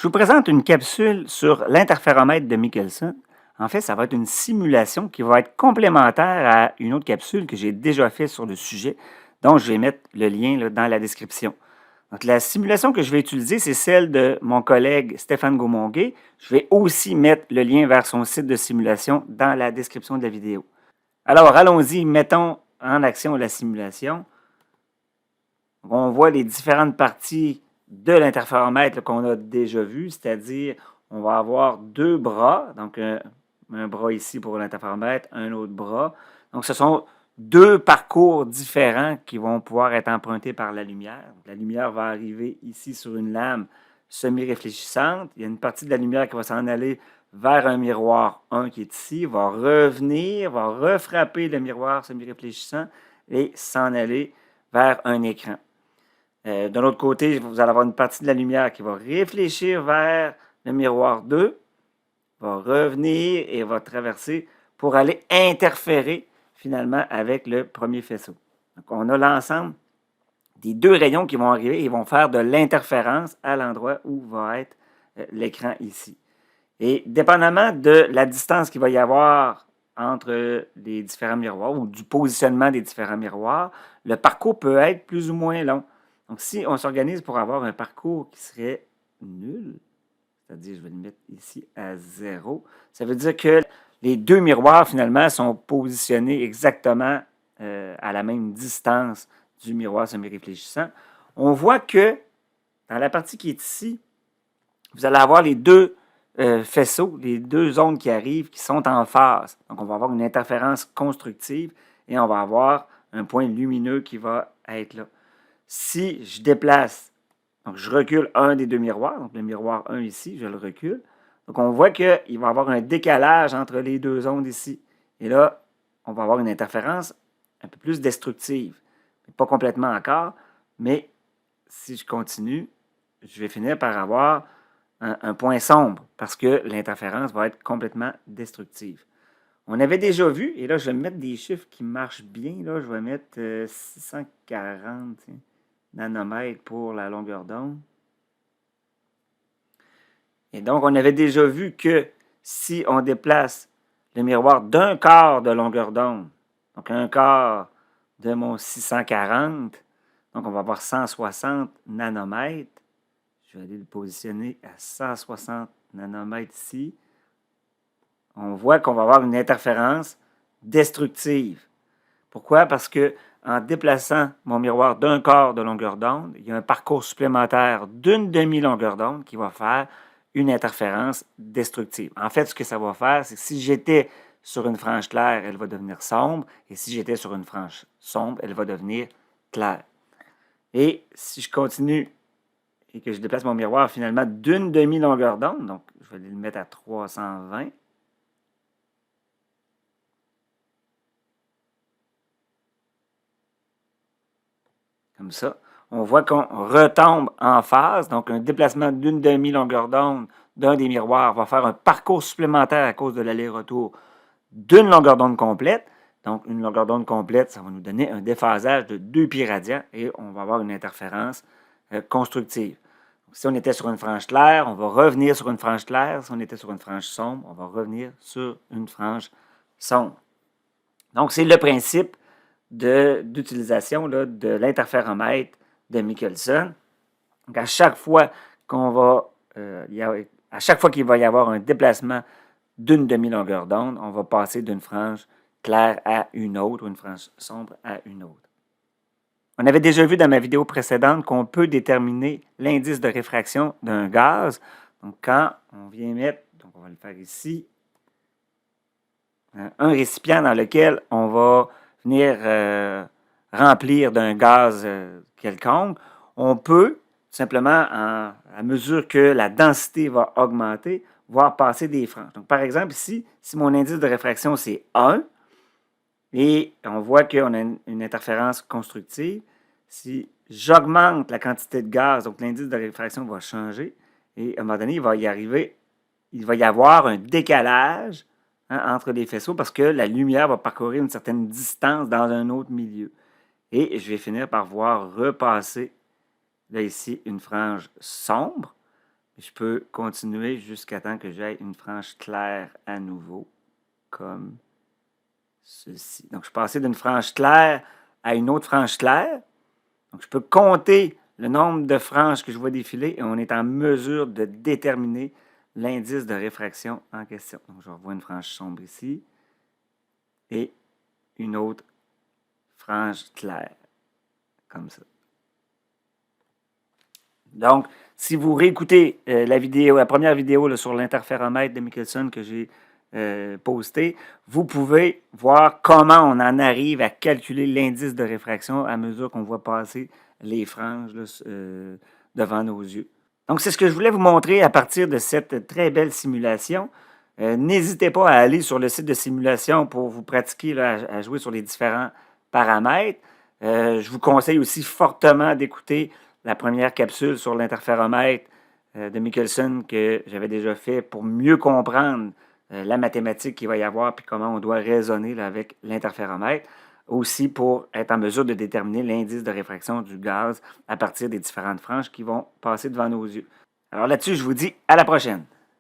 Je vous présente une capsule sur l'interféromètre de Michelson. En fait, ça va être une simulation qui va être complémentaire à une autre capsule que j'ai déjà faite sur le sujet, dont je vais mettre le lien là, dans la description. Donc, la simulation que je vais utiliser, c'est celle de mon collègue Stéphane Gaumonguet. Je vais aussi mettre le lien vers son site de simulation dans la description de la vidéo. Alors, allons-y, mettons en action la simulation. On voit les différentes parties de l'interféromètre qu'on a déjà vu, c'est-à-dire on va avoir deux bras, donc un bras ici pour l'interféromètre, un autre bras. Donc ce sont deux parcours différents qui vont pouvoir être empruntés par la lumière. La lumière va arriver ici sur une lame semi-réfléchissante. Il y a une partie de la lumière qui va s'en aller vers un miroir 1 qui est ici, va revenir, va refrapper le miroir semi-réfléchissant et s'en aller vers un écran. De l'autre côté, vous allez avoir une partie de la lumière qui va réfléchir vers le miroir 2, va revenir et va traverser pour aller interférer finalement avec le premier faisceau. Donc, on a l'ensemble des deux rayons qui vont arriver et vont faire de l'interférence à l'endroit où va être l'écran ici. Et dépendamment de la distance qu'il va y avoir entre les différents miroirs ou du positionnement des différents miroirs, le parcours peut être plus ou moins long. Donc, si on s'organise pour avoir un parcours qui serait nul, c'est-à-dire, je vais le mettre ici à 0, ça veut dire que les deux miroirs, finalement, sont positionnés exactement à la même distance du miroir semi-réfléchissant. On voit que dans la partie qui est ici, vous allez avoir les deux faisceaux, les deux ondes qui arrivent, qui sont en phase. Donc, on va avoir une interférence constructive et on va avoir un point lumineux qui va être là. Si je déplace, donc je recule un des deux miroirs, donc le miroir 1 ici, je le recule. Donc, on voit qu'il va y avoir un décalage entre les deux ondes ici. Et là, on va avoir une interférence un peu plus destructive. Pas complètement encore, mais si je continue, je vais finir par avoir un point sombre parce que l'interférence va être complètement destructive. On avait déjà vu, et là, je vais mettre des chiffres qui marchent bien. Là, je vais mettre 640 nanomètres pour la longueur d'onde. Et donc, on avait déjà vu que si on déplace le miroir d'un quart de longueur d'onde, donc un quart de mon 640, donc on va avoir 160 nanomètres. Je vais aller le positionner à 160 nanomètres ici. On voit qu'on va avoir une interférence destructive. Pourquoi? Parce que en déplaçant mon miroir d'un quart de longueur d'onde, il y a un parcours supplémentaire d'une demi-longueur d'onde qui va faire une interférence destructive. En fait, ce que ça va faire, c'est que si j'étais sur une frange claire, elle va devenir sombre, et si j'étais sur une frange sombre, elle va devenir claire. Et si je continue et que je déplace mon miroir finalement d'une demi-longueur d'onde, donc je vais le mettre à 320. Comme ça, on voit qu'on retombe en phase, donc un déplacement d'une demi-longueur d'onde d'un des miroirs va faire un parcours supplémentaire à cause de l'aller-retour d'une longueur d'onde complète. Donc, une longueur d'onde complète, ça va nous donner un déphasage de 2 pi radians et on va avoir une interférence constructive. Donc, si on était sur une frange claire, on va revenir sur une frange claire. Si on était sur une frange sombre, on va revenir sur une frange sombre. Donc, c'est le principe d'utilisation de l'interféromètre de Michelson. Donc, à chaque fois à chaque fois qu'il va y avoir un déplacement d'une demi-longueur d'onde, on va passer d'une frange claire à une autre ou une frange sombre à une autre. On avait déjà vu dans ma vidéo précédente qu'on peut déterminer l'indice de réfraction d'un gaz. Donc, quand on vient mettre, donc on va le faire ici, un récipient dans lequel on va venir remplir d'un gaz quelconque, on peut simplement, à mesure que la densité va augmenter, voir passer des franges. Donc, par exemple, ici, si mon indice de réfraction, c'est 1, et on voit qu'on a une interférence constructive, si j'augmente la quantité de gaz, donc l'indice de réfraction va changer, et à un moment donné, il va y avoir un décalage entre les faisceaux parce que la lumière va parcourir une certaine distance dans un autre milieu. Et je vais finir par voir repasser, là ici, une frange sombre. Je peux continuer jusqu'à temps que j'aie une frange claire à nouveau, comme ceci. Donc, je suis passé d'une frange claire à une autre frange claire. Donc, je peux compter le nombre de franges que je vois défiler et on est en mesure de déterminer l'indice de réfraction en question. Donc, je revois une frange sombre ici et une autre frange claire, comme ça. Donc, si vous réécoutez la première vidéo là, sur l'interféromètre de Michelson que j'ai postée, vous pouvez voir comment on en arrive à calculer l'indice de réfraction à mesure qu'on voit passer les franges là, devant nos yeux. Donc, c'est ce que je voulais vous montrer à partir de cette très belle simulation. N'hésitez pas à aller sur le site de simulation pour vous pratiquer là, à jouer sur les différents paramètres. Je vous conseille aussi fortement d'écouter la première capsule sur l'interféromètre de Michelson que j'avais déjà fait pour mieux comprendre la mathématique qu'il va y avoir puis comment on doit raisonner là, avec l'interféromètre. Aussi pour être en mesure de déterminer l'indice de réfraction du gaz à partir des différentes franges qui vont passer devant nos yeux. Alors là-dessus, je vous dis à la prochaine.